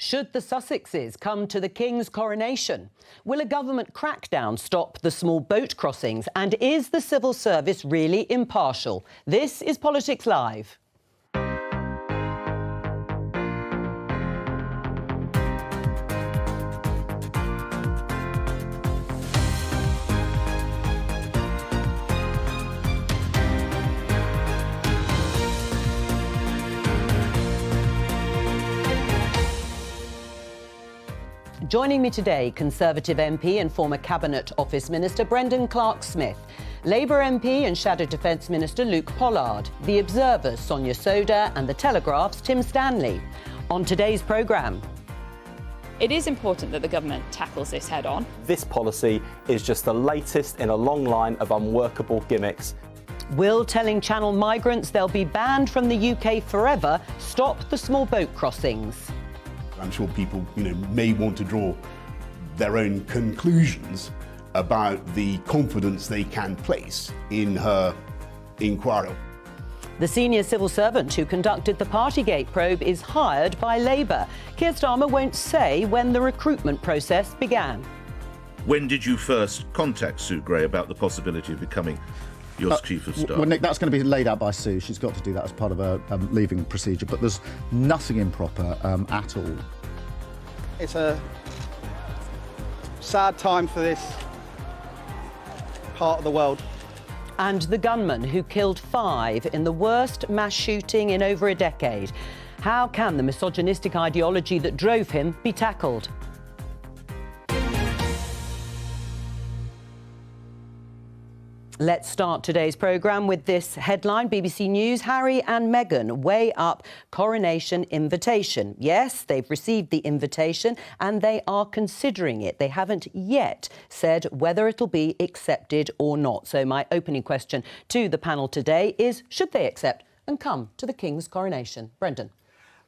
Should the Sussexes come to the King's coronation? Will a government crackdown stop the small boat crossings? And is the civil service really impartial? This is Politics Live. Joining me today, Conservative MP and former Cabinet Office Minister Brendan Clarke-Smith, Labour MP and Shadow Defence Minister Luke Pollard, The Observer's Sonia Soda and The Telegraph's Tim Stanley. On today's programme... It is important that the government tackles this head-on. This policy is just the latest in a long line of unworkable gimmicks. Will telling Channel migrants they'll be banned from the UK forever stop the small boat crossings? I'm sure people, may want to draw their own conclusions about the confidence they can place in her inquiry. The senior civil servant who conducted the Partygate probe is hired by Labour. Keir Starmer won't say when the recruitment process began. When did you first contact Sue Gray about the possibility of becoming your chief of staff? Well, Nick, that's going to be laid out by Sue. She's got to do that as part of her leaving procedure, but there's nothing improper at all. It's a sad time for this part of the world. And the gunman who killed 5 in the worst mass shooting in over a decade. How can the misogynistic ideology that drove him be tackled? Let's start today's programme with this headline. BBC News, Harry and Meghan weigh up coronation invitation. Yes, they've received the invitation and they are considering it. They haven't yet said whether it'll be accepted or not. So my opening question to the panel today is, should they accept and come to the King's coronation? Brendan.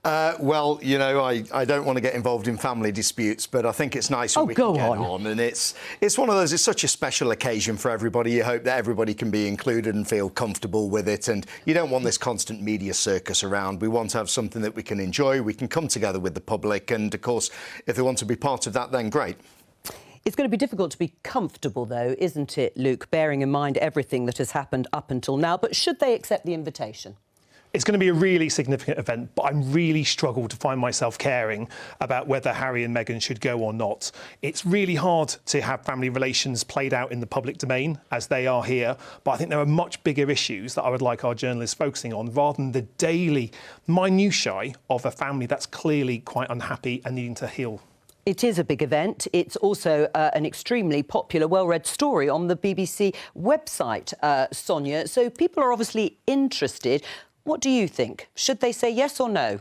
Well, I don't want to get involved in family disputes, but I think it's nice when we can get on. And it's one of those, it's such a special occasion for everybody. You hope that everybody can be included and feel comfortable with it. And you don't want this constant media circus around. We want to have something that we can enjoy. We can come together with the public. And, of course, if they want to be part of that, then great. It's going to be difficult to be comfortable, though, isn't it, Luke, bearing in mind everything that has happened up until now. But should they accept the invitation? It's going to be a really significant event, but I really struggle to find myself caring about whether Harry and Meghan should go or not. It's really hard to have family relations played out in the public domain, as they are here, but I think there are much bigger issues that I would like our journalists focusing on, rather than the daily minutiae of a family that's clearly quite unhappy and needing to heal. It is a big event. It's also an extremely popular, well-read story on the BBC website, Sonia. So people are obviously interested. What do you think? Should they say yes or no?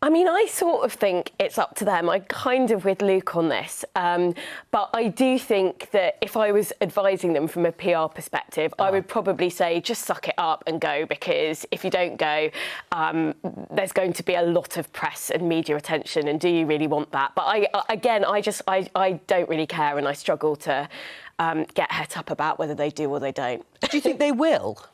I mean, I sort of think it's up to them. I'm kind of with Luke on this. But I do think that if I was advising them from a PR perspective, I would probably say just suck it up and go, because if you don't go, there's going to be a lot of press and media attention. And do you really want that? But I don't really care, and I struggle to get het up about whether they do or they don't. Do you think they will?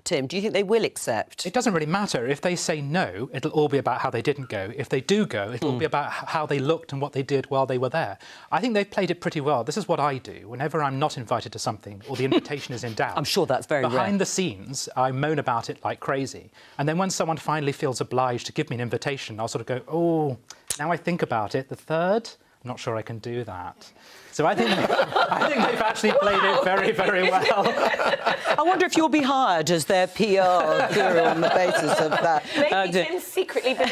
Tim, do you think they will accept? It doesn't really matter. If they say no, it'll all be about how they didn't go. If they do go, it'll be about how they looked and what they did while they were there. I think they've played it pretty well. This is what I do. Whenever I'm not invited to something or the invitation is in doubt... I'm sure that's very rare. Behind the scenes, I moan about it like crazy. And then when someone finally feels obliged to give me an invitation, I'll sort of go, oh, now I think about it, the third... I'm not sure I can do that. So I think they've actually played it very, very well. I wonder if you'll be hired as their PR guru on the basis of that. Maybe Tim's secretly been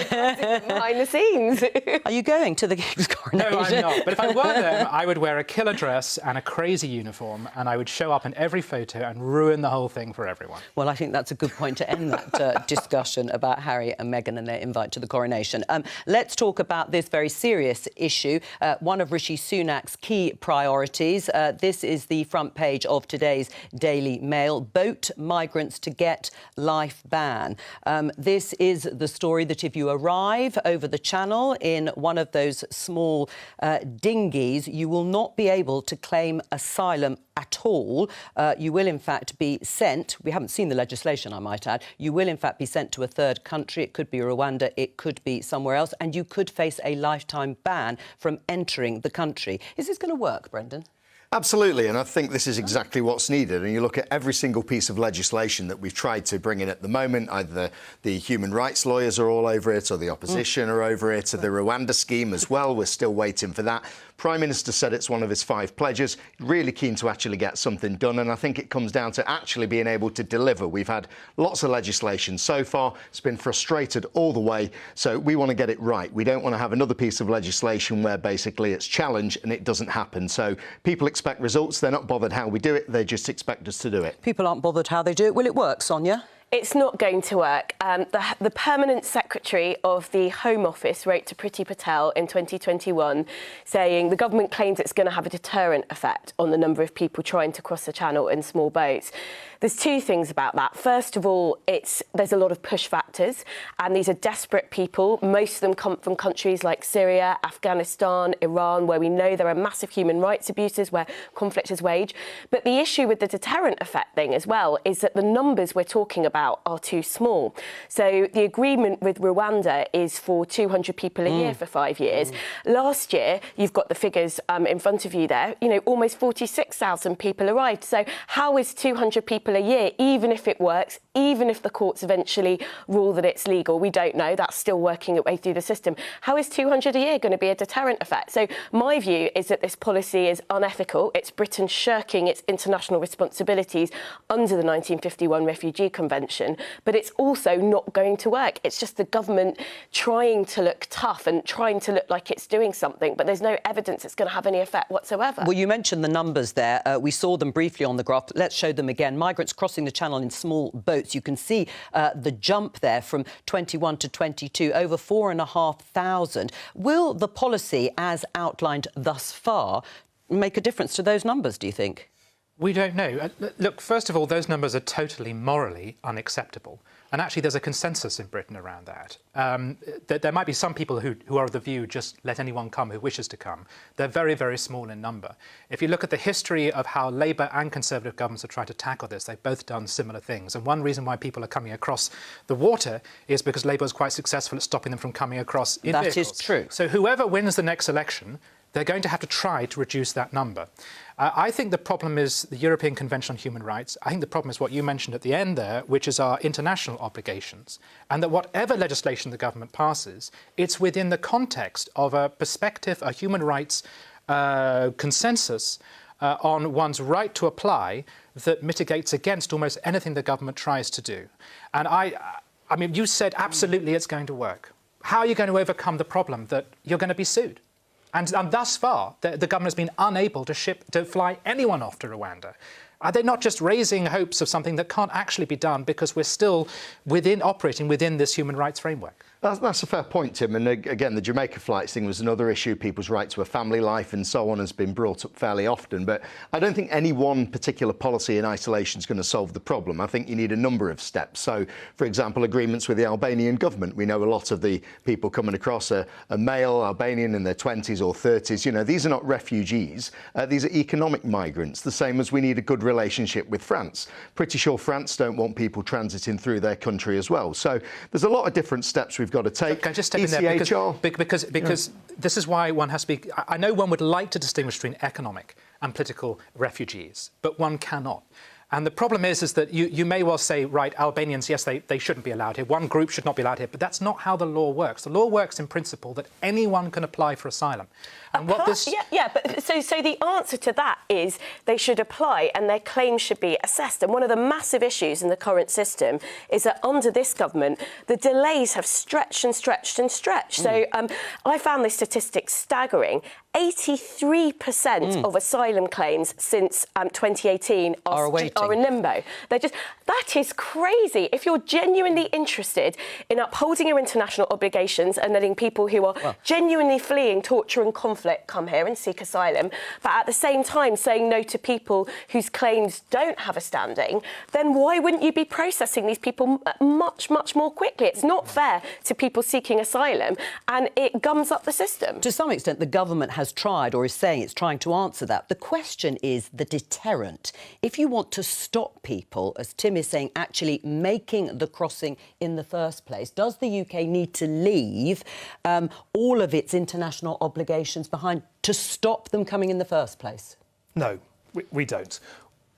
behind the scenes. Are you going to the King's coronation? No, I'm not. But if I were them, I would wear a killer dress and a crazy uniform, and I would show up in every photo and ruin the whole thing for everyone. Well, I think that's a good point to end that discussion about Harry and Meghan and their invite to the coronation. Let's talk about this very serious issue. One of Rishi Sunak's key three priorities. This is the front page of today's Daily Mail. Boat migrants to get life ban. This is the story that if you arrive over the channel in one of those small dinghies, you will not be able to claim asylum at all. You will, in fact, be sent, we haven't seen the legislation, I might add, you will, in fact, be sent to a third country. It could be Rwanda, it could be somewhere else, and you could face a lifetime ban from entering the country. Is this going to work, Brendan? Absolutely, and I think this is exactly what's needed. And you look at every single piece of legislation that we've tried to bring in at the moment, either the human rights lawyers are all over it or the opposition are over it, or the Rwanda scheme as well. We're still waiting for that. Prime Minister said it's one of his 5 pledges. Really keen to actually get something done, and I think it comes down to actually being able to deliver. We've had lots of legislation so far. It's been frustrated all the way, so we want to get it right. We don't want to have another piece of legislation where basically it's challenged and it doesn't happen. So people expect results. They're not bothered how we do it. They just expect us to do it. People aren't bothered how they do it. Will it work, Sonia? It's not going to work. The permanent secretary of the Home Office wrote to Priti Patel in 2021 saying the government claims it's going to have a deterrent effect on the number of people trying to cross the channel in small boats. There's 2 things about that. First of all, there's a lot of push factors, and these are desperate people. Most of them come from countries like Syria, Afghanistan, Iran, where we know there are massive human rights abuses, where conflict is waged. But the issue with the deterrent effect thing as well is that the numbers we're talking about are too small. So the agreement with Rwanda is for 200 people a year for 5 years. Last year, you've got the figures in front of you there, almost 46,000 people arrived. So how is 200 people a year, even if it works, even if the courts eventually rule that it's legal? We don't know. That's still working its way through the system. How is 200 a year going to be a deterrent effect? So my view is that this policy is unethical. It's Britain shirking its international responsibilities under the 1951 Refugee Convention, but it's also not going to work. It's just the government trying to look tough and trying to look like it's doing something, but there's no evidence it's going to have any effect whatsoever. Well, you mentioned the numbers there. We saw them briefly on the graph. Let's show them again. Migrants crossing the channel in small boats. You can see the jump there from 21 to 22, over 4,500. Will the policy, as outlined thus far, make a difference to those numbers, do you think? We don't know. Look, first of all, those numbers are totally morally unacceptable. And actually, there's a consensus in Britain around that. There might be some people who are of the view, just let anyone come who wishes to come. They're very, very small in number. If you look at the history of how Labour and Conservative governments have tried to tackle this, they've both done similar things. And one reason why people are coming across the water is because Labour is quite successful at stopping them from coming across in vehicles. That is true. So whoever wins the next election, they're going to have to try to reduce that number. I think the problem is the European Convention on Human Rights. I think the problem is what you mentioned at the end there, which is our international obligations. And that whatever legislation the government passes, it's within the context of a perspective, a human rights consensus on one's right to apply that mitigates against almost anything the government tries to do. And I mean, you said absolutely it's going to work. How are you going to overcome the problem that you're going to be sued? And thus far, the government has been unable to fly anyone off to Rwanda. Are they not just raising hopes of something that can't actually be done because we're still operating within this human rights framework? That's a fair point, Tim. And again, the Jamaica flights thing was another issue. People's right to a family life and so on has been brought up fairly often. But I don't think any one particular policy in isolation is going to solve the problem. I think you need a number of steps. So, for example, agreements with the Albanian government. We know a lot of the people coming across are male Albanian in their 20s or 30s. These are not refugees. These are economic migrants, the same as we need a good relationship with France. Pretty sure France don't want people transiting through their country as well. So there's a lot of different steps we've got to take. Can I just step in there because this is why one has to be. I know one would like to distinguish between economic and political refugees, but one cannot. And the problem is that you may well say, right, Albanians, yes, they shouldn't be allowed here. One group should not be allowed here. But that's not how the law works. The law works in principle that anyone can apply for asylum. And what this... But so the answer to that is they should apply and their claims should be assessed. And one of the massive issues in the current system is that under this government, the delays have stretched and stretched and stretched. So I found this statistic staggering. 83% of asylum claims since 2018 are are in limbo. That is crazy. If you're genuinely interested in upholding your international obligations and letting people who are genuinely fleeing torture and conflict come here and seek asylum, but at the same time saying no to people whose claims don't have a standing, then why wouldn't you be processing these people much, much more quickly? It's not fair to people seeking asylum, and it gums up the system. To some extent, the government has tried, or is saying it's trying to answer that. The question is the deterrent. If you want to stop people, as Tim is saying, actually making the crossing in the first place, does the UK need to leave all of its international obligations behind to stop them coming in the first place? No, we don't.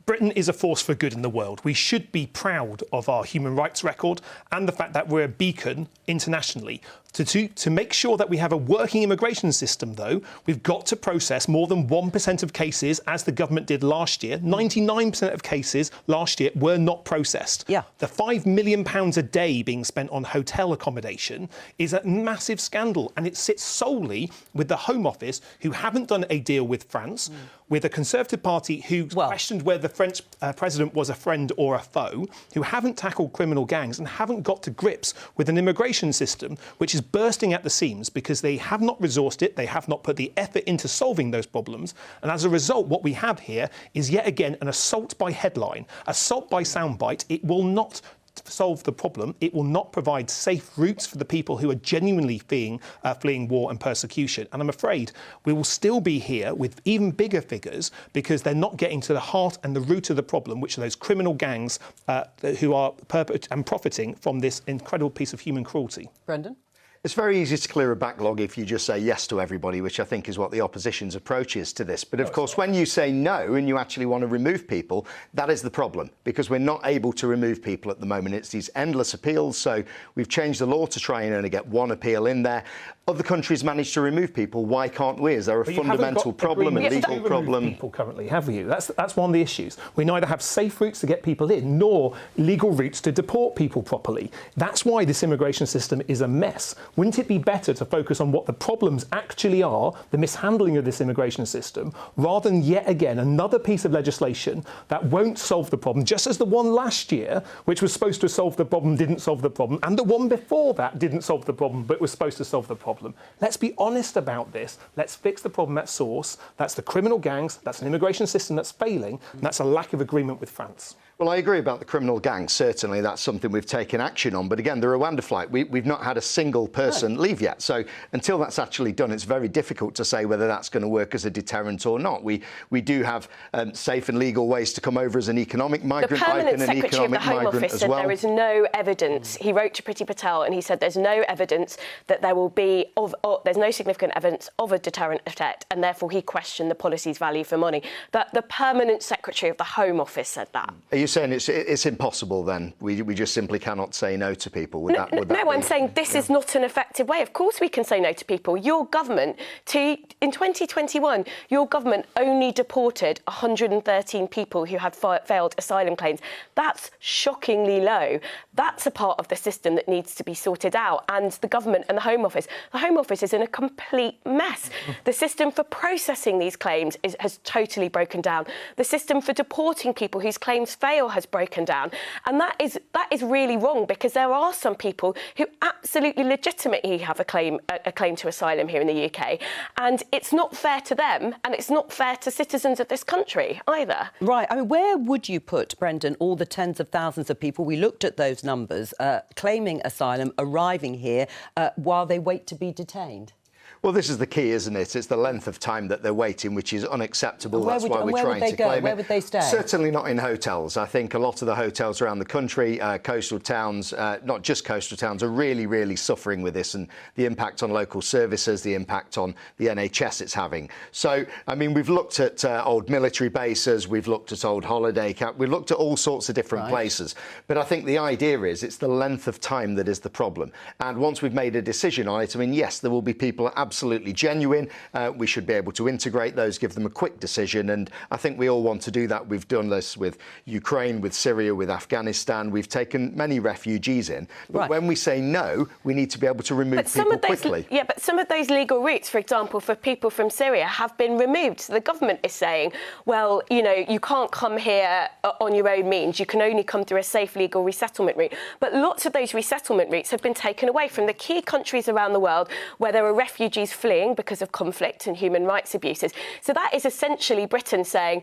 Britain is a force for good in the world. We should be proud of our human rights record and the fact that we're a beacon internationally. To make sure that we have a working immigration system, though, we've got to process more than 1% of cases, as the government did last year. 99% of cases last year were not processed. Yeah. The £5 million a day being spent on hotel accommodation is a massive scandal, and it sits solely with the Home Office, who haven't done a deal with France, with a Conservative Party who questioned whether the French president was a friend or a foe, who haven't tackled criminal gangs and haven't got to grips with an immigration system which is bursting at the seams because they have not resourced it, they have not put the effort into solving those problems. And as a result, what we have here is yet again an assault by headline, assault by soundbite. It will not solve the problem. It will not provide safe routes for the people who are genuinely fleeing war and persecution. And I'm afraid we will still be here with even bigger figures because they're not getting to the heart and the root of the problem, which are those criminal gangs who are profiting from this incredible piece of human cruelty. Brendan? It's very easy to clear a backlog if you just say yes to everybody, which I think is what the opposition's approach is to this. But of course, when you say no and you actually want to remove people, that is the problem, because we're not able to remove people at the moment. It's these endless appeals. So we've changed the law to try and only get one appeal in there. Other countries manage to remove people. Why can't we? Is there a fundamental problem, a legal problem? People currently, have you? That's one of the issues. We neither have safe routes to get people in, nor legal routes to deport people properly. That's why this immigration system is a mess. Wouldn't it be better to focus on what the problems actually are, the mishandling of this immigration system, rather than yet again another piece of legislation that won't solve the problem, just as the one last year, which was supposed to solve the problem, didn't solve the problem, and the one before that didn't solve the problem, but was supposed to solve the problem. Let's be honest about this. Let's fix the problem at source. That's the criminal gangs, that's an immigration system that's failing, and that's a lack of agreement with France. Well, I agree about the criminal gangs. Certainly, that's something we've taken action on. But again, the Rwanda flight, we've not had a single person leave yet. So until that's actually done, it's very difficult to say whether that's going to work as a deterrent or not. We do have safe and legal ways to come over as an economic migrant. The permanent secretary of the Home Office said there is no evidence. He wrote to Priti Patel and he said there's no evidence that there will be there's no significant evidence of a deterrent effect, and therefore he questioned the policy's value for money. That the permanent secretary of the Home Office said that. Are you saying it's impossible then? We just simply cannot say no to people? No, I'm saying this is not an effective way. Of course we can say no to people. Your government, in 2021, your government only deported 113 people who had failed asylum claims. That's shockingly low. That's a part of the system that needs to be sorted out. And the government and the Home Office is in a complete mess. The system for processing these claims has totally broken down. The system for deporting people whose claims fail has broken down. And that is really wrong, because there are some people who absolutely legitimately have a claim to asylum here in the UK. And it's not fair to them, and it's not fair to citizens of this country either. Right. I mean, where would you put, Brendan, all the tens of thousands of people, we looked at those numbers, claiming asylum, arriving here while they wait to be detained? Well, this is the key, isn't it? It's the length of time that they're waiting, which is unacceptable. That's why we're trying to claim it. Where would they stay? Certainly not in hotels. I think a lot of the hotels around the country, coastal towns, not just coastal towns, are really, really suffering with this, and the impact on local services, the impact on the NHS it's having. So, I mean, we've looked at old military bases, we've looked at old holiday camps, we've looked at all sorts of different places. But I think the idea is it's the length of time that is the problem. And once we've made a decision on it, I mean, yes, there will be people absolutely genuine, we should be able to integrate those, give them a quick decision. And I think we all want to do that. We've done this with Ukraine, with Syria, with Afghanistan. We've taken many refugees in. But when we say no, we need to be able to remove people quickly. Yeah, but some of those legal routes, for example, for people from Syria have been removed. So the government is saying, well, you know, you can't come here on your own means. You can only come through a safe legal resettlement route. But lots of those resettlement routes have been taken away from the key countries around the world where there are refugees fleeing because of conflict and human rights abuses. So that is essentially Britain saying,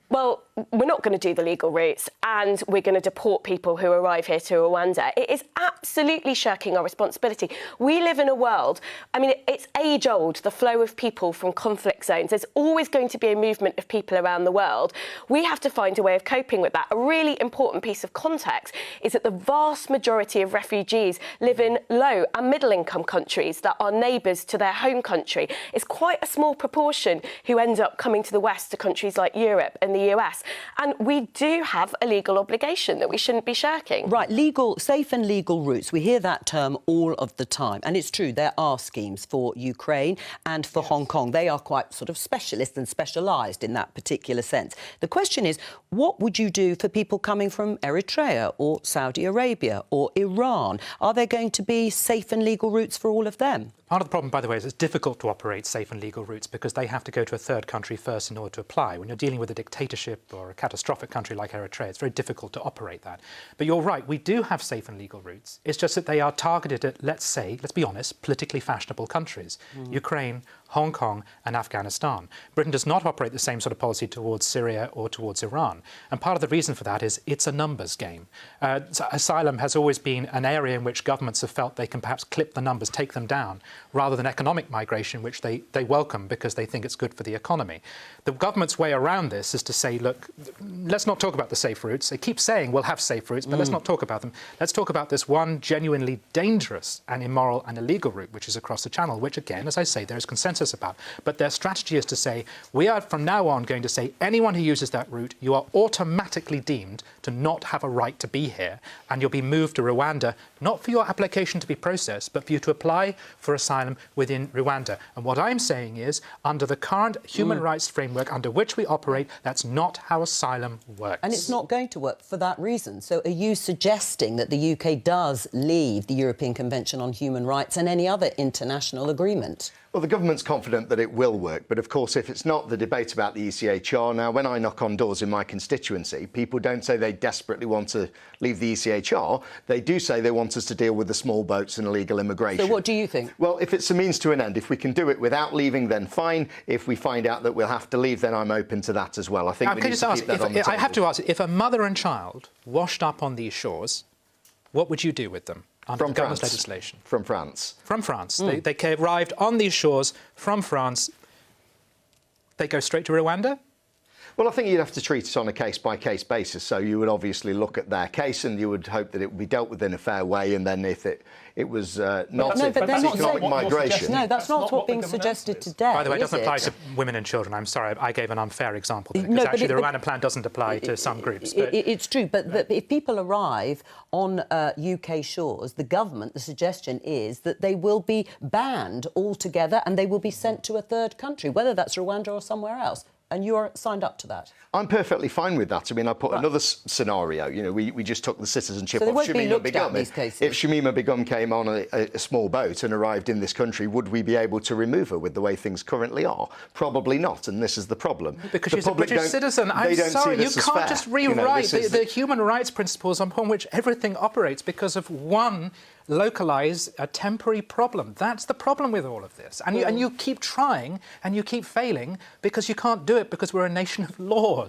well, we're not going to do the legal routes and we're going to deport people who arrive here to Rwanda. It is absolutely shirking our responsibility. We live in a world, I mean, it's age-old, the flow of people from conflict zones. There's always going to be a movement of people around the world. We have to find a way of coping with that. A really important piece of context is that the vast majority of refugees live in low and middle-income countries that are neighbours to their home country. It's quite a small proportion who end up coming to the West, to countries like Europe and the US. And we do have a legal obligation that we shouldn't be shirking. Right, safe and legal routes. We hear that term all of the time. And it's true, there are schemes for Ukraine and for Hong Kong. They are quite sort of specialist and specialised in that particular sense. The question is, what would you do for people coming from Eritrea or Saudi Arabia or Iran? Are there going to be safe and legal routes for all of them? Part of the problem, by the way, is it's difficult to operate safe and legal routes because they have to go to a third country first in order to apply. When you're dealing with a dictatorship or a catastrophic country like Eritrea, it's very difficult to operate that. But you're right, we do have safe and legal routes. It's just that they are targeted at, let's be honest, politically fashionable countries. Ukraine, Hong Kong and Afghanistan. Britain does not operate the same sort of policy towards Syria or towards Iran. And part of the reason for that is it's a numbers game. Asylum has always been an area in which governments have felt they can perhaps clip the numbers, take them down, rather than economic migration, which they welcome because they think it's good for the economy. The government's way around this is to say, look, let's not talk about the safe routes. They keep saying we'll have safe routes, but let's not talk about them. Let's talk about this one genuinely dangerous and immoral and illegal route, which is across the Channel, which, again, as I say, there is consensus about. But their strategy is to say, we are from now on going to say anyone who uses that route, you are automatically deemed to not have a right to be here, and you'll be moved to Rwanda, not for your application to be processed, but for you to apply for asylum within Rwanda. And what I'm saying is, under the current human rights framework under which we operate, that's not how asylum works. And it's not going to work for that reason. So are you suggesting that the UK does leave the European Convention on Human Rights and any other international agreement? Well, the government's confident that it will work, but of course, if it's not, the debate about the ECHR. Now, when I knock on doors in my constituency, people don't say they desperately want to leave the ECHR. They do say they want us to deal with the small boats and illegal immigration. So what do you think? Well, if it's a means to an end, if we can do it without leaving, then fine. If we find out that we'll have to leave, then I'm open to that as well. I think we need to keep that on the table. I have to ask, if a mother and child washed up on these shores, what would you do with them? Under the government's legislation. From France. From France. They arrived on these shores from France. They go straight to Rwanda? Well, I think you'd have to treat it on a case-by-case basis. So you would obviously look at their case and you would hope that it would be dealt with in a fair way. And then if it was not economic migration... No, that's not what's being suggested today. By the way, it doesn't apply to women and children. I'm sorry, I gave an unfair example there, because actually the Rwandan plan doesn't apply to some groups. But it's true, but if people arrive on UK shores, the government, the suggestion is that they will be banned altogether and they will be sent to a third country, whether that's Rwanda or somewhere else. And you're signed up to that? I'm perfectly fine with that. I mean, I put another scenario. You know, we just took the citizenship of Shamima Begum. These cases. If Shamima Begum came on a small boat and arrived in this country, would we be able to remove her with the way things currently are? Probably not, and this is the problem. Because she's a British citizen. I'm sorry, you can't just rewrite the human rights principles upon which everything operates because of one localise a temporary problem. That's the problem with all of this. And you keep trying and you keep failing because you can't do it because we're a nation of laws.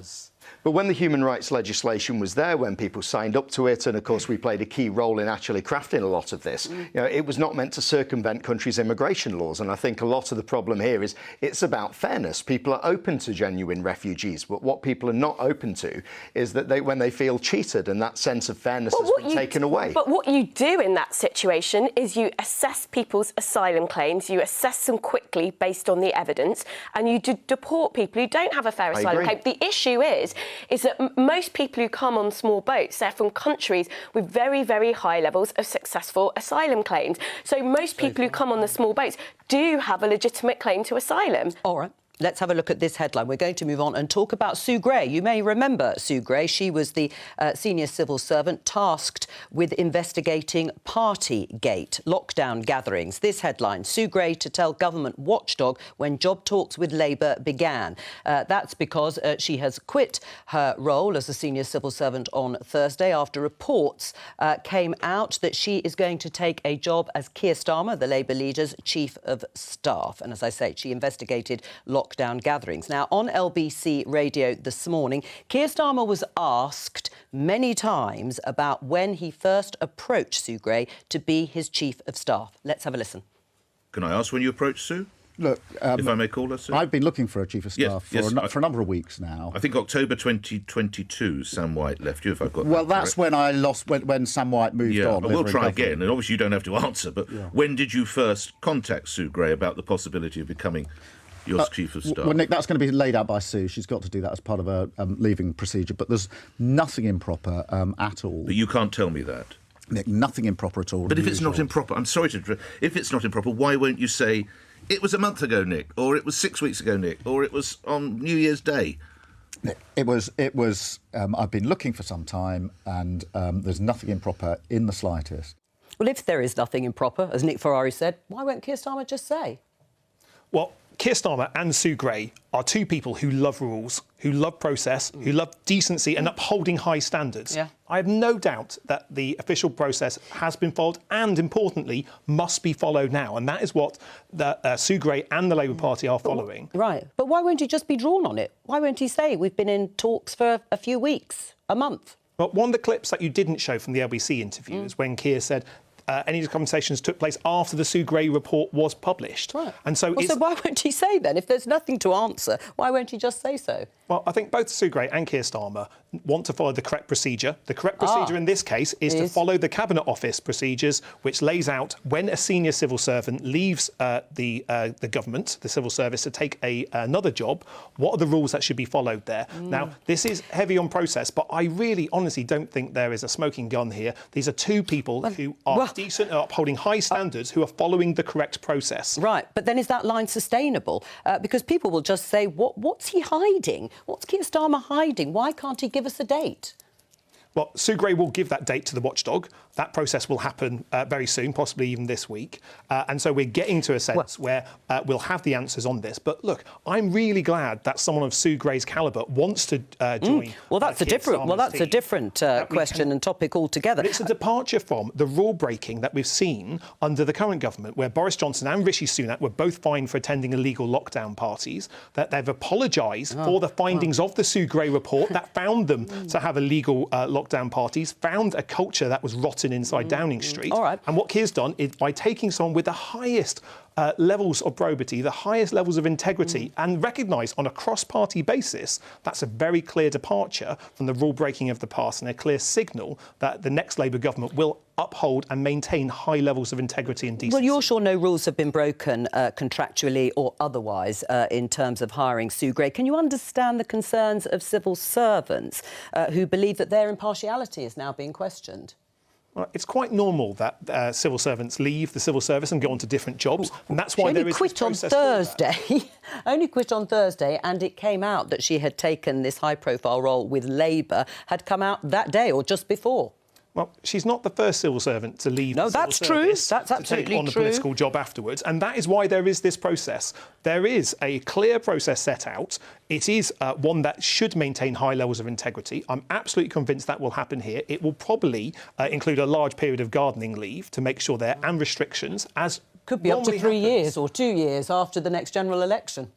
But when the human rights legislation was there, when people signed up to it, and of course we played a key role in actually crafting a lot of this, you know, it was not meant to circumvent countries' immigration laws. And I think a lot of the problem here is it's about fairness. People are open to genuine refugees, but what people are not open to is that when they feel cheated and that sense of fairness has been taken away. But what you do in that situation is you assess people's asylum claims, you assess them quickly based on the evidence, and you deport people who don't have a fair asylum claim. The issue is is that most people who come on small boats, they're from countries with very, very high levels of successful asylum claims. So most people who come on the small boats do have a legitimate claim to asylum. All right. Let's have a look at this headline. We're going to move on and talk about Sue Gray. You may remember Sue Gray. She was the senior civil servant tasked with investigating Partygate lockdown gatherings. This headline, Sue Gray to tell government watchdog when job talks with Labour began. That's because she has quit her role as a senior civil servant on Thursday after reports came out that she is going to take a job as Keir Starmer, the Labour leader's chief of staff. And as I say, she investigated lockdown gatherings. Now, on LBC Radio this morning, Keir Starmer was asked many times about when he first approached Sue Gray to be his chief of staff. Let's have a listen. Can I ask when you approached Sue? Look, if I may call her, Sue? I've been looking for a chief of staff for a number of weeks now. I think October 2022, Sam White left you, if I've got Well, that that's correct. when I lost, when Sam White moved on. We'll try again, and obviously you don't have to answer, but when did you first contact Sue Gray about the possibility of becoming your chief of staff? Well, Nick, that's going to be laid out by Sue. She's got to do that as part of her leaving procedure. But there's nothing improper at all. But you can't tell me that. Nick, nothing improper at all. But if it's not improper, I'm sorry to... If it's not improper, why won't you say, it was a month ago, Nick, or it was 6 weeks ago, Nick, or it was on New Year's Day? It was. I've been looking for some time, and there's nothing improper in the slightest. Well, if there is nothing improper, as Nick Ferrari said, why won't Keir Starmer just say? Well, Keir Starmer and Sue Gray are two people who love rules, who love process, who love decency and upholding high standards. Yeah. I have no doubt that the official process has been followed and, importantly, must be followed now. And that is what Sue Gray and the Labour Party are following. Right. But why won't he just be drawn on it? Why won't he say, we've been in talks for a few weeks, a month? Well, one of the clips that you didn't show from the LBC interview is when Keir said any of the conversations took place after the Sue Gray report was published. Right. And so, so why won't he say then? If there's nothing to answer, why won't he just say so? Well, I think both Sue Gray and Keir Starmer want to follow the correct procedure. The correct procedure in this case is to follow the Cabinet Office procedures, which lays out when a senior civil servant leaves the government, the civil service, to take another job, what are the rules that should be followed there? Now, this is heavy on process, but I really, honestly don't think there is a smoking gun here. These are two people who are decent and upholding high standards, who are following the correct process. Right, but then is that line sustainable? Because people will just say, what's he hiding? What's Keir Starmer hiding? Why can't he give us a date? Well, Sue Gray will give that date to the watchdog. That process will happen very soon, possibly even this week. And so we're getting to a sense where we'll have the answers on this. But look, I'm really glad that someone of Sue Gray's calibre wants to join. Well, that's a different question and topic altogether. But it's a departure from the rule breaking that we've seen under the current government, where Boris Johnson and Rishi Sunak were both fined for attending illegal lockdown parties. That they've apologised for the findings of the Sue Gray report that found them to have illegal lockdown parties, found a culture that was rotten inside Downing Street. All right. And what Keir's done is, by taking someone with the highest levels of probity, the highest levels of integrity, and recognised on a cross-party basis, that's a very clear departure from the rule-breaking of the past and a clear signal that the next Labour government will uphold and maintain high levels of integrity and decency. Well, you're sure no rules have been broken contractually or otherwise in terms of hiring Sue Gray. Can you understand the concerns of civil servants who believe that their impartiality is now being questioned? Well, it's quite normal that civil servants leave the civil service and go on to different jobs, and that's why there is this process. Only quit on Thursday, and it came out that she had taken this high-profile role with Labour, had come out that day or just before. Well, she's not the first civil servant to leave the civil service That's absolutely to take on a political job afterwards, and that is why there is this process. There is a clear process set out. It is one that should maintain high levels of integrity. I'm absolutely convinced that will happen here. It will probably include a large period of gardening leave to make sure there, and restrictions, as could be up to 3 years or 2 years after the next general election.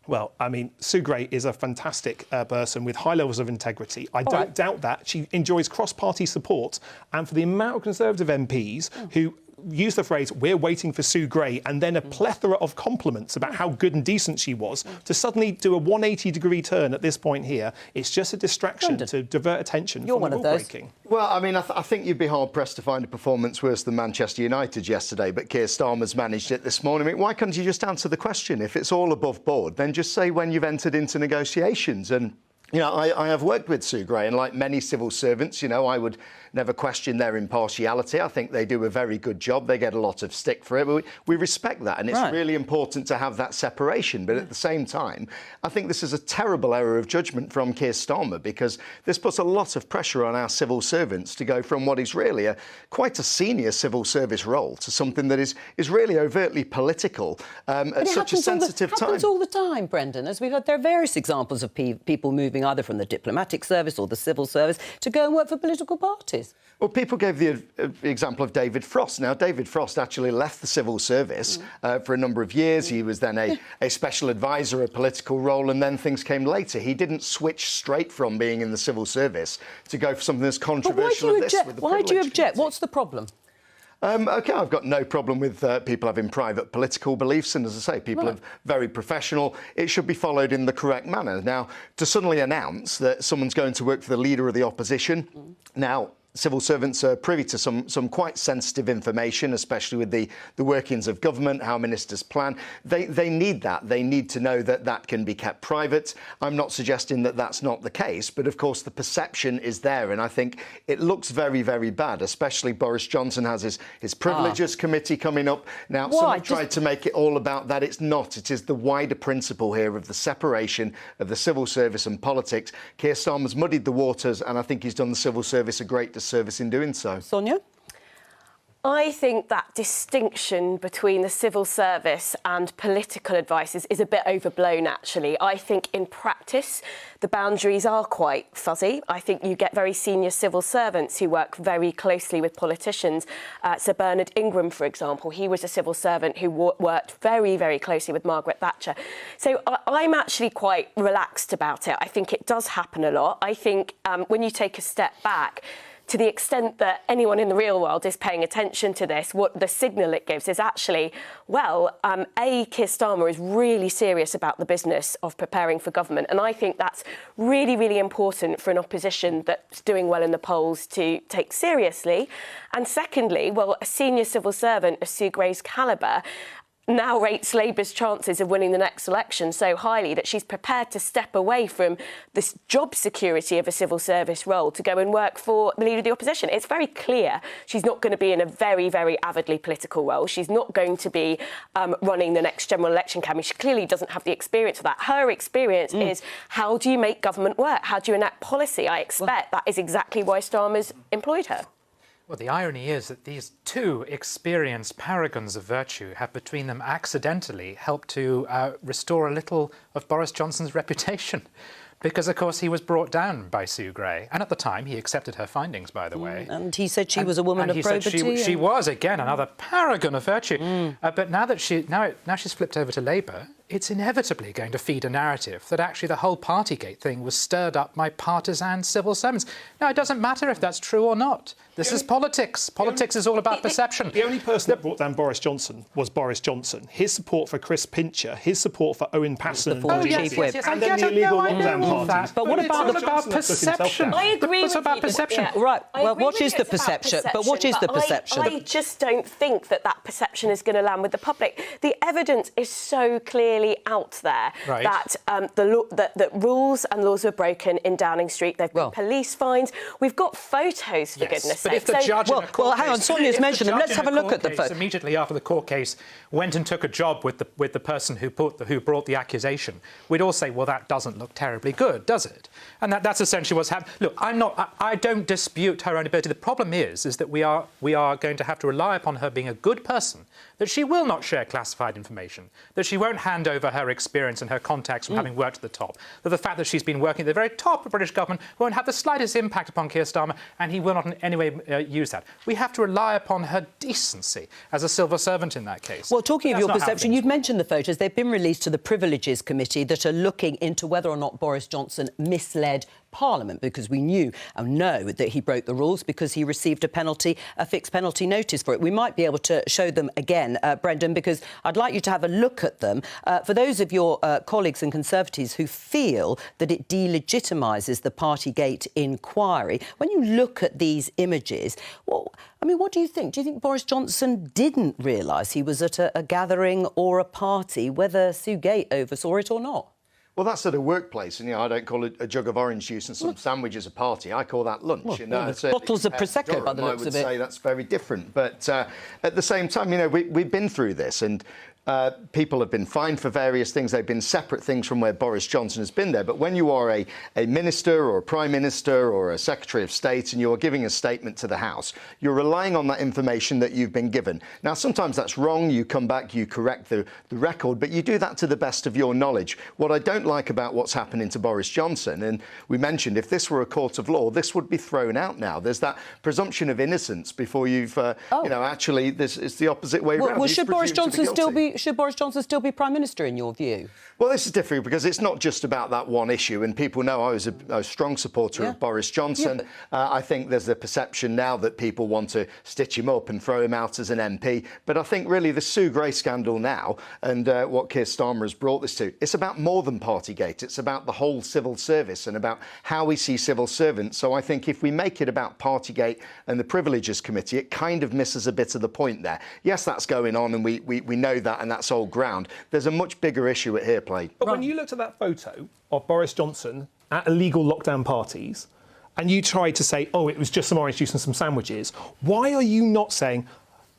Well, I mean, Sue Gray is a fantastic person with high levels of integrity. I don't doubt that. She enjoys cross-party support. And for the amount of Conservative MPs who use the phrase, we're waiting for Sue Gray, and then a plethora of compliments about how good and decent she was, to suddenly do a 180-degree turn at this point here, it's just a distraction to divert attention from the rule-breaking. Well, I mean, I think you'd be hard-pressed to find a performance worse than Manchester United yesterday, but Keir Starmer's managed it this morning. I mean, why can't you just answer the question? If it's all above board, then just say when you've entered into negotiations, and You know, I have worked with Sue Gray, and like many civil servants, you know, I would never question their impartiality. I think they do a very good job. They get a lot of stick for it, but we respect that, and it's really important to have that separation. But at the same time, I think this is a terrible error of judgment from Keir Starmer, because this puts a lot of pressure on our civil servants to go from what is really quite a senior civil service role to something that is really overtly political at such a sensitive time. It happens all the time, Brendan. As we've had, there are various examples of people moving either from the diplomatic service or the civil service to go and work for political parties. Well, people gave the example of David Frost. Now, David Frost actually left the civil service for a number of years. He was then a special advisor, a political role, and then things came later. He didn't switch straight from being in the civil service to go for something as controversial as this. Why do you object? What's the problem? OK, I've got no problem with people having private political beliefs, and as I say, people are very professional. It should be followed in the correct manner. Now, to suddenly announce that someone's going to work for the leader of the opposition, now, civil servants are privy to some quite sensitive information, especially with the workings of government, how ministers plan. They need that. They need to know that that can be kept private. I'm not suggesting that that's not the case, but of course the perception is there, and I think it looks very, very bad, especially Boris Johnson has his Privileges Committee coming up. Now, someone tried to make it all about that. It's not. It is the wider principle here of the separation of the civil service and politics. Keir Starmer's muddied the waters, and I think he's done the civil service a great service in doing so. Sonia? I think that distinction between the civil service and political advice is a bit overblown, actually. I think in practice, the boundaries are quite fuzzy. I think you get very senior civil servants who work very closely with politicians. Sir Bernard Ingram, for example, he was a civil servant who worked very, very closely with Margaret Thatcher. So I'm actually quite relaxed about it. I think it does happen a lot. I think when you take a step back, to the extent that anyone in the real world is paying attention to this, what the signal it gives is actually, well, Keir Starmer is really serious about the business of preparing for government. And I think that's really, really important for an opposition that's doing well in the polls to take seriously. And secondly, well, a senior civil servant of Sue Gray's calibre now rates Labour's chances of winning the next election so highly that she's prepared to step away from this job security of a civil service role to go and work for the leader of the opposition. It's very clear she's not going to be in a very, very avidly political role. She's not going to be running the next general election campaign. She clearly doesn't have the experience of that. Her experience is how do you make government work? How do you enact policy? I expect that is exactly why Starmer's employed her. Well, the irony is that these two experienced paragons of virtue have between them accidentally helped to restore a little of Boris Johnson's reputation. Because, of course, he was brought down by Sue Gray. And at the time, he accepted her findings, by the way. And he said she was a woman of probity. She was, again, another paragon of virtue. But now that now she's flipped over to Labour, it's inevitably going to feed a narrative that actually the whole Partygate thing was stirred up by partisan civil servants. Now, it doesn't matter if that's true or not. This is politics. Politics is all about perception. The only person that brought down Boris Johnson was Boris Johnson. His support for Chris Pincher, his support for Owen Paterson, yes, and then the illegal lockdown parties. But what about perception? I agree with about you. perception. Right. Well, what is the perception? But what is the perception? I just don't think that perception is going to land with the public. The evidence is so clearly out there that that rules and laws were broken in Downing Street. There've been police fines. We've got photos, for goodness sake. But if the judge in a court well, hang on, Sonia's mentioned them. Let's have a look at the photos. Immediately after the court case, went and took a job with the person who brought the accusation, we'd all say, well, that doesn't look terribly good, does it? And that's essentially what's happened. Look, I don't dispute her own ability. The problem is that we are going to have to rely upon her being a good person, that she will not share classified information, that she won't hand over her experience and her contacts from having worked at the top, that the fact that she's been working at the very top of British government won't have the slightest impact upon Keir Starmer, and he will not in any way use that. We have to rely upon her decency as a civil servant in that case. Well, talking of your perception, you've mentioned the photos. They've been released to the Privileges Committee that are looking into whether or not Boris Johnson misled Parliament, because we know that he broke the rules because he received a fixed penalty notice for it. We might be able to show them again, Brendan, because I'd like you to have a look at them. For those of your colleagues and Conservatives who feel that it delegitimises the Partygate inquiry, when you look at these images, well, I mean, what do you think? Do you think Boris Johnson didn't realise he was at a gathering or a party, whether Sue Gate oversaw it or not? Well, that's at a workplace, and I don't call a jug of orange juice and some sandwiches a party. I call that lunch. Bottles of Prosecco, by the looks of it. I would say that's very different. But at the same time, we've been through this, and people have been fined for various things. They've been separate things from where Boris Johnson has been there. But when you are a minister or a prime minister or a secretary of state and you are giving a statement to the House, you're relying on that information that you've been given. Now, sometimes that's wrong. You come back, you correct the record, but you do that to the best of your knowledge. What I don't like about what's happening to Boris Johnson, and we mentioned if this were a court of law, this would be thrown out now. There's that presumption of innocence before you've, actually, this is the opposite way around. Well, should Boris Johnson still be Prime Minister, in your view? Well, this is different because it's not just about that one issue, and people know I was a strong supporter of Boris Johnson. I think there's a perception now that people want to stitch him up and throw him out as an MP. But I think really the Sue Gray scandal now and what Keir Starmer has brought this to, it's about more than Partygate. It's about the whole civil service and about how we see civil servants. So I think if we make it about Partygate and the Privileges Committee, it kind of misses a bit of the point there. Yes, that's going on, and we know that, and that's old ground. There's a much bigger issue at here play. But when you looked at that photo of Boris Johnson at illegal lockdown parties and you tried to say, oh, it was just some orange juice and some sandwiches, why are you not saying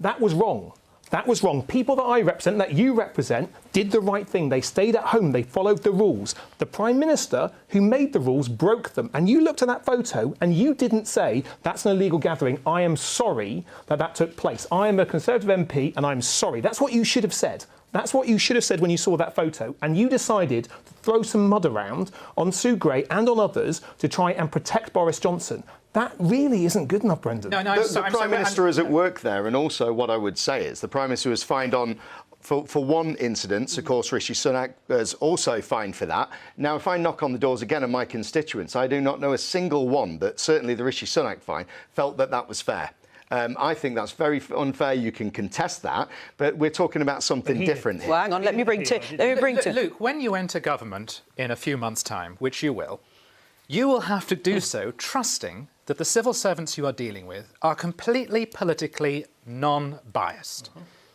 that was wrong? That was wrong. People that I represent, that you represent, did the right thing. They stayed at home. They followed the rules. The Prime Minister who made the rules broke them. And you looked at that photo and you didn't say, that's an illegal gathering. I am sorry that took place. I am a Conservative MP and I'm sorry. That's what you should have said. That's what you should have said when you saw that photo. And you decided to throw some mud around on Sue Gray and on others to try and protect Boris Johnson. That really isn't good enough, Brendan. The Prime Minister is at work there, and also what I would say is the Prime Minister was fined on for one incident. Of course, Rishi Sunak was also fined for that. Now, if I knock on the doors again of my constituents, I do not know a single one that certainly the Rishi Sunak fine felt that was fair. I think that's very unfair. You can contest that, but we're talking about something different here. Well, hang on, let me bring to... Luke, when you enter government in a few months' time, which you will have to do so trusting that the civil servants you are dealing with are completely politically non-biased.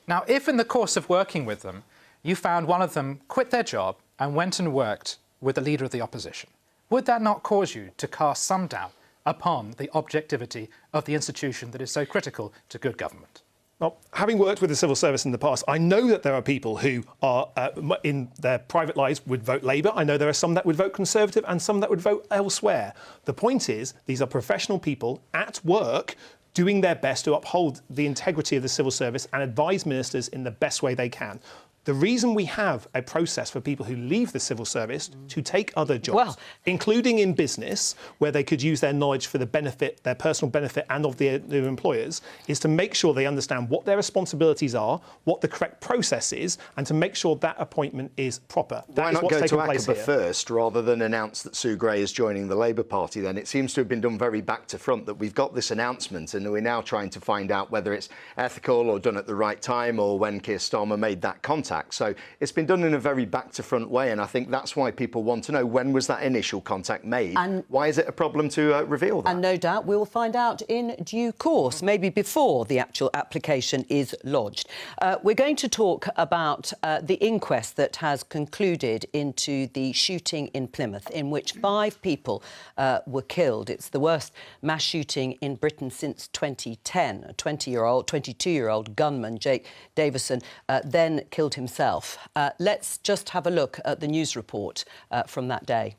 Now, if in the course of working with them, you found one of them quit their job and went and worked with the leader of the opposition, would that not cause you to cast some doubt upon the objectivity of the institution that is so critical to good government? Well, having worked with the civil service in the past, I know that there are people who are, in their private lives, would vote Labour. I know there are some that would vote Conservative and some that would vote elsewhere. The point is, these are professional people at work doing their best to uphold the integrity of the civil service and advise ministers in the best way they can. The reason we have a process for people who leave the civil service to take other jobs, including in business, where they could use their knowledge for the benefit, their personal benefit and of their employers, is to make sure they understand what their responsibilities are, what the correct process is, and to make sure that appointment is proper. Why not go to Aqaba first rather than announce that Sue Gray is joining the Labour Party then? It seems to have been done very back to front, that we've got this announcement and we're now trying to find out whether it's ethical or done at the right time or when Keir Starmer made that contact. So it's been done in a very back-to-front way, and I think that's why people want to know, when was that initial contact made? And why is it a problem to reveal that? And no doubt we will find out in due course, maybe before the actual application is lodged. We're going to talk about the inquest that has concluded into the shooting in Plymouth, in which 5 people were killed. It's the worst mass shooting in Britain since 2010. A 22-year-old gunman, Jake Davison, then killed himself. Let's just have a look at the news report from that day.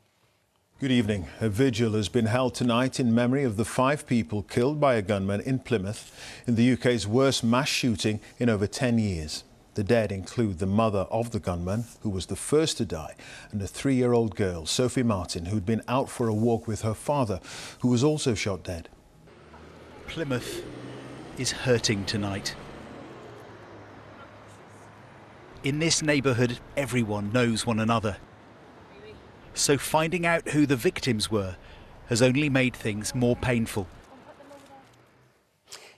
Good evening. A vigil has been held tonight in memory of the 5 people killed by a gunman in Plymouth in the UK's worst mass shooting in over 10 years. The dead include the mother of the gunman, who was the first to die, and a 3-year-old girl, Sophie Martin, who'd been out for a walk with her father, who was also shot dead. Plymouth is hurting tonight. In this neighbourhood, everyone knows one another. So finding out who the victims were has only made things more painful.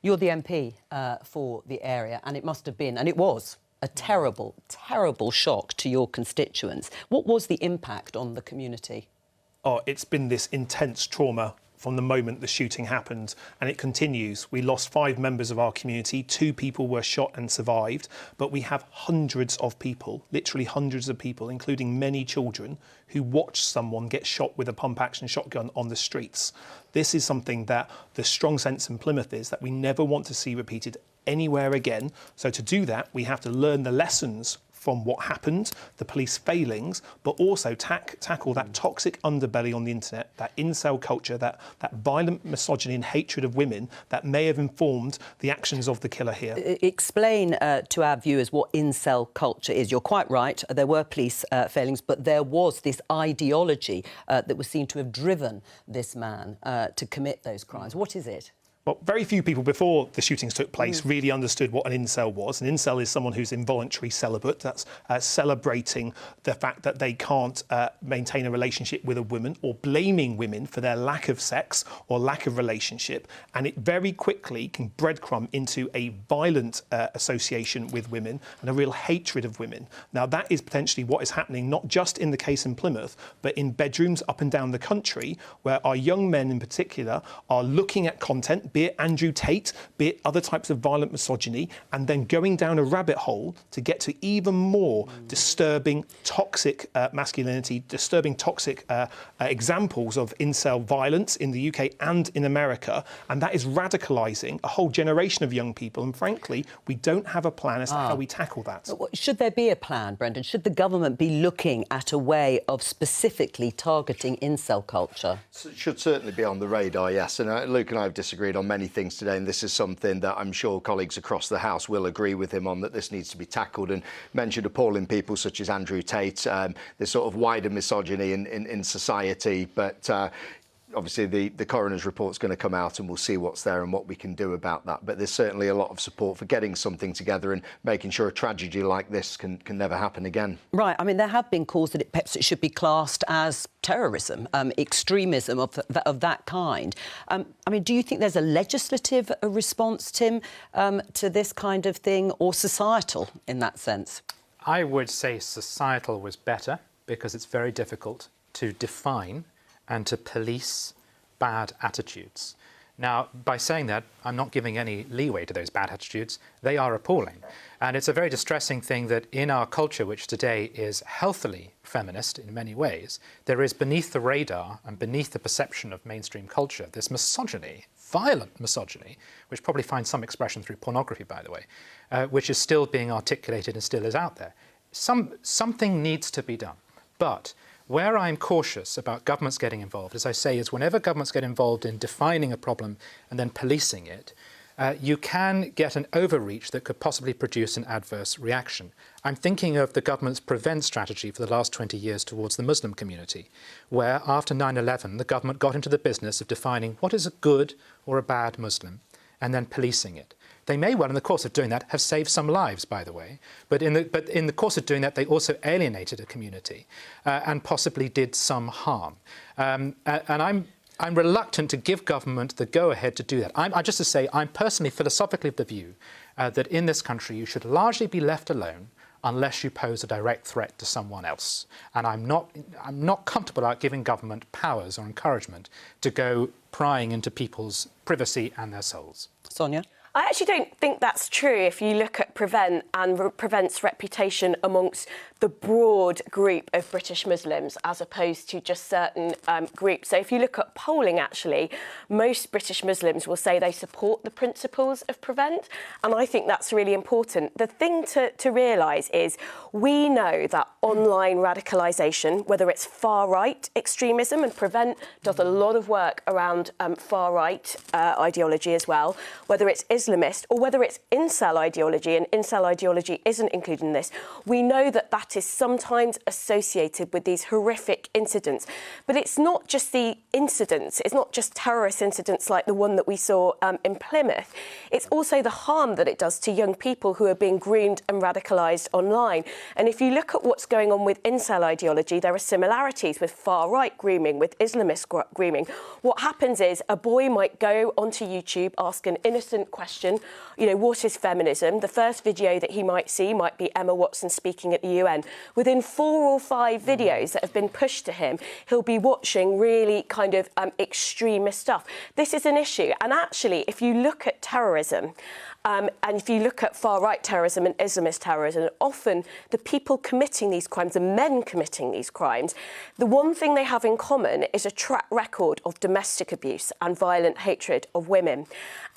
You're the MP for the area, and it must have been, and it was, a terrible, terrible shock to your constituents. What was the impact on the community? Oh, it's been this intense trauma from the moment the shooting happened, and it continues. We lost 5 members of our community, 2 people were shot and survived, but we have hundreds of people, literally hundreds of people, including many children, who watched someone get shot with a pump-action shotgun on the streets. This is something that the strong sense in Plymouth is that we never want to see repeated anywhere again. So to do that, we have to learn the lessons from what happened, the police failings, but also tackle that toxic underbelly on the internet, that incel culture, that violent misogyny and hatred of women that may have informed the actions of the killer here. Explain to our viewers what incel culture is. You're quite right, there were police failings, but there was this ideology that was seen to have driven this man to commit those crimes. What is it? Well, very few people before the shootings took place really understood what an incel was. An incel is someone who's involuntary celibate. That's celebrating the fact that they can't maintain a relationship with a woman, or blaming women for their lack of sex or lack of relationship. And it very quickly can breadcrumb into a violent association with women and a real hatred of women. Now, that is potentially what is happening, not just in the case in Plymouth, but in bedrooms up and down the country, where our young men in particular are looking at content, be it Andrew Tate, be it other types of violent misogyny, and then going down a rabbit hole to get to even more disturbing, toxic masculinity, disturbing, toxic examples of incel violence in the UK and in America. And that is radicalising a whole generation of young people. And frankly, we don't have a plan as to how we tackle that. Should there be a plan, Brendan? Should the government be looking at a way of specifically targeting incel culture? So it should certainly be on the radar, yes. And Luke and I have disagreed on many things today, and this is something that I'm sure colleagues across the House will agree with him on, that this needs to be tackled, and mentioned appalling people such as Andrew Tate, this sort of wider misogyny in society. But obviously the coroner's report's going to come out, and we'll see what's there and what we can do about that. But there's certainly a lot of support for getting something together and making sure a tragedy like this can never happen again. Right. I mean, there have been calls that perhaps it should be classed as terrorism, extremism of that kind. I mean, do you think there's a legislative response, Tim, to this kind of thing, or societal in that sense? I would say societal was better, because it's very difficult to define and to police bad attitudes. Now, by saying that, I'm not giving any leeway to those bad attitudes. They are appalling. And it's a very distressing thing that in our culture, which today is healthily feminist in many ways, there is beneath the radar and beneath the perception of mainstream culture this misogyny, violent misogyny, which probably finds some expression through pornography, by the way, which is still being articulated and still is out there. Something needs to be done. But where I'm cautious about governments getting involved, as I say, is whenever governments get involved in defining a problem and then policing it, you can get an overreach that could possibly produce an adverse reaction. I'm thinking of the government's prevent strategy for the last 20 years towards the Muslim community, where after 9/11, the government got into the business of defining what is a good or a bad Muslim and then policing it. They may well, in the course of doing that, have saved some lives, by the way. But in the course of doing that, they also alienated a community and possibly did some harm. And I'm reluctant to give government the go-ahead to do that. I just to say, I'm personally philosophically of the view that in this country you should largely be left alone unless you pose a direct threat to someone else. And I'm not comfortable about giving government powers or encouragement to go prying into people's privacy and their souls. Sonia? I actually don't think that's true if you look at Prevent and Prevent's reputation amongst the broad group of British Muslims as opposed to just certain groups. So if you look at polling, actually, most British Muslims will say they support the principles of Prevent, and I think that's really important. The thing to realise is we know that online radicalisation, whether it's far-right extremism, and Prevent does a lot of work around far-right ideology as well, whether it's Islamist or whether it's incel ideology, and incel ideology isn't included in this, we know that that is sometimes associated with these horrific incidents. But it's not just the incidents, it's not just terrorist incidents like the one that we saw in Plymouth. It's also the harm that it does to young people who are being groomed and radicalised online. And if you look at what's going on with incel ideology, there are similarities with far-right grooming, with Islamist grooming. What happens is a boy might go onto YouTube, ask an innocent question, question, you know, what is feminism? The first video that he might see might be Emma Watson speaking at the UN. Within 4 or 5 videos that have been pushed to him, he'll be watching really kind of extremist stuff. This is an issue. And actually, if you look at terrorism, and if you look at far-right terrorism and Islamist terrorism, often the people committing these crimes, the men committing these crimes, the one thing they have in common is a track record of domestic abuse and violent hatred of women.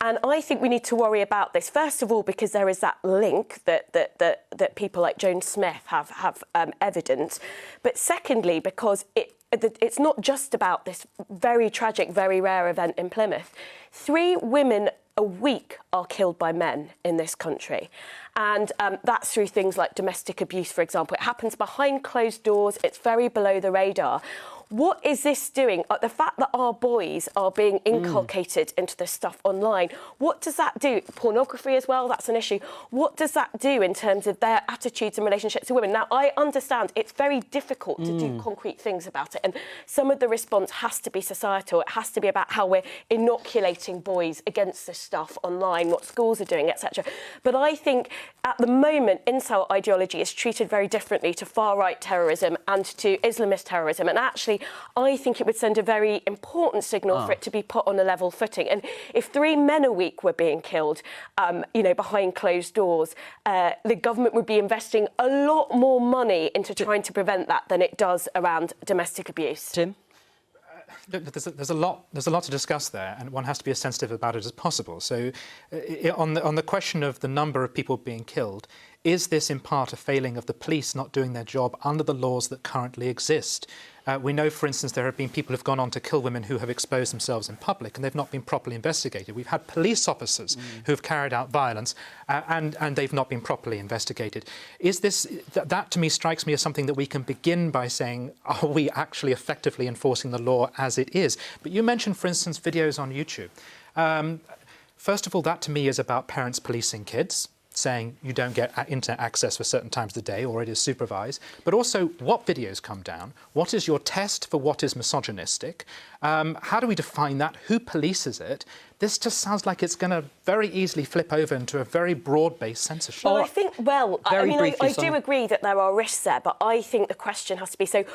And I think we need to worry about this, first of all, because there is that link that people like Joan Smith have evidence, but secondly, because it's not just about this very tragic, very rare event in Plymouth. 3 women a week are killed by men in this country. And that's through things like domestic abuse, for example. It happens behind closed doors. It's very below the radar. What is this doing? The fact that our boys are being inculcated into this stuff online, what does that do? Pornography as well, that's an issue. What does that do in terms of their attitudes and relationships to women? Now, I understand it's very difficult to do concrete things about it, and some of the response has to be societal. It has to be about how we're inoculating boys against this stuff online, what schools are doing, etc. But I think at the moment, incel ideology is treated very differently to far-right terrorism and to Islamist terrorism, and actually I think it would send a very important signal for it to be put on a level footing. And if 3 men a week were being killed, you know, behind closed doors, the government would be investing a lot more money into trying to prevent that than it does around domestic abuse. Tim? There's a lot to discuss there, and one has to be as sensitive about it as possible. So, on the question of the number of people being killed, is this in part a failing of the police not doing their job under the laws that currently exist? We know, for instance, there have been people who have gone on to kill women who have exposed themselves in public, and they've not been properly investigated. We've had police officers who have carried out violence, and they've not been properly investigated. Is this that to me strikes me as something that we can begin by saying, are we actually effectively enforcing the law as it is? But you mentioned, for instance, videos on YouTube. First of all, that to me is about parents policing kids, saying you don't get internet access for certain times of the day, or it is supervised, but also what videos come down, what is your test for what is misogynistic, how do we define that, who polices it? This just sounds like it's going to very easily flip over into a very broad-based censorship. Well, I think, I do agree that there are risks there, but I think the question has to be, so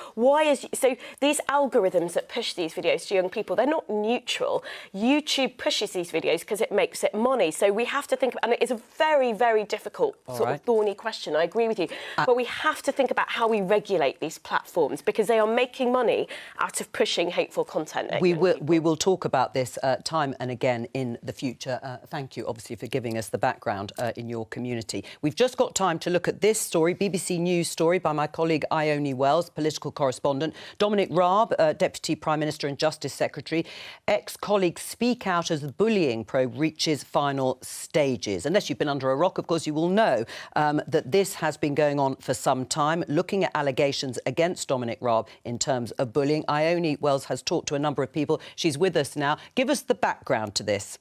these algorithms that push these videos to young people, they're not neutral. YouTube pushes these videos because it makes it money. So we have to think, and it is a very, very difficult of thorny question, I agree with you, but we have to think about how we regulate these platforms, because they are making money out of pushing hateful content. We will talk about this time and again in the future. Thank you, obviously, for giving us the background in your community. We've just got time to look at this story, BBC News story by my colleague Ione Wells, political correspondent. Dominic Raab, Deputy Prime Minister and Justice Secretary. Ex-colleagues speak out as the bullying probe reaches final stages. Unless you've been under a rock, of course, you will know that this has been going on for some time, looking at allegations against Dominic Raab in terms of bullying. Ione Wells has talked to a number of people. She's with us now. Give us the background to this.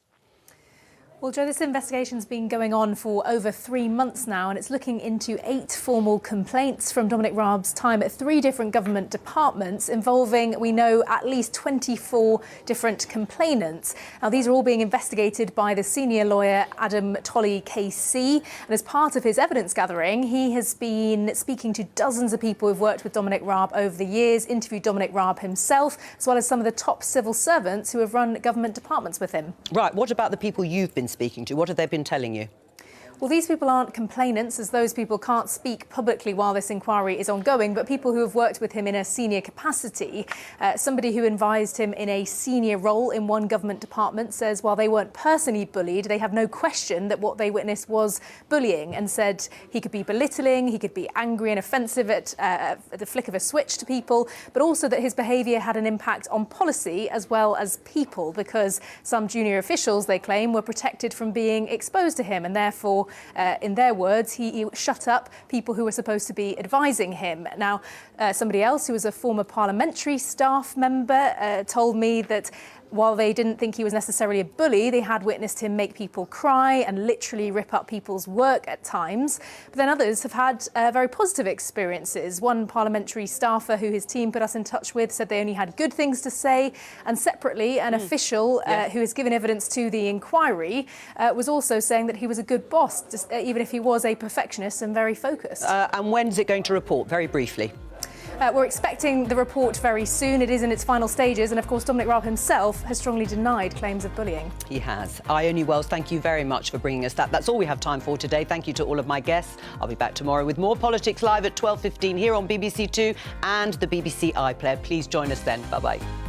Well, Jo, this investigation's been going on for over 3 months now, and it's looking into 8 formal complaints from Dominic Raab's time at 3 different government departments involving, we know, at least 24 different complainants. Now, these are all being investigated by the senior lawyer Adam Tolley KC, and as part of his evidence gathering, he has been speaking to dozens of people who've worked with Dominic Raab over the years, interviewed Dominic Raab himself, as well as some of the top civil servants who have run government departments with him. Right, what about the people you've been speaking to? What have they been telling you? Well, these people aren't complainants, as those people can't speak publicly while this inquiry is ongoing, but people who have worked with him in a senior capacity. Somebody who advised him in a senior role in one government department says while they weren't personally bullied, they have no question that what they witnessed was bullying, and said he could be belittling, he could be angry and offensive at the flick of a switch to people, but also that his behaviour had an impact on policy as well as people, because some junior officials, they claim, were protected from being exposed to him, and therefore, in their words, he shut up people who were supposed to be advising him. Now, somebody else who was a former parliamentary staff member told me that while they didn't think he was necessarily a bully, they had witnessed him make people cry and literally rip up people's work at times. But then others have had very positive experiences. One parliamentary staffer who his team put us in touch with said they only had good things to say. And separately, an official who has given evidence to the inquiry was also saying that he was a good boss, even if he was a perfectionist and very focused. And when's it going to report? Very briefly. We're expecting the report very soon. It is in its final stages. And of course, Dominic Raab himself has strongly denied claims of bullying. He has. Ione Wells, thank you very much for bringing us that. That's all we have time for today. Thank you to all of my guests. I'll be back tomorrow with more Politics Live at 12:15 here on BBC Two and the BBC iPlayer. Please join us then. Bye-bye.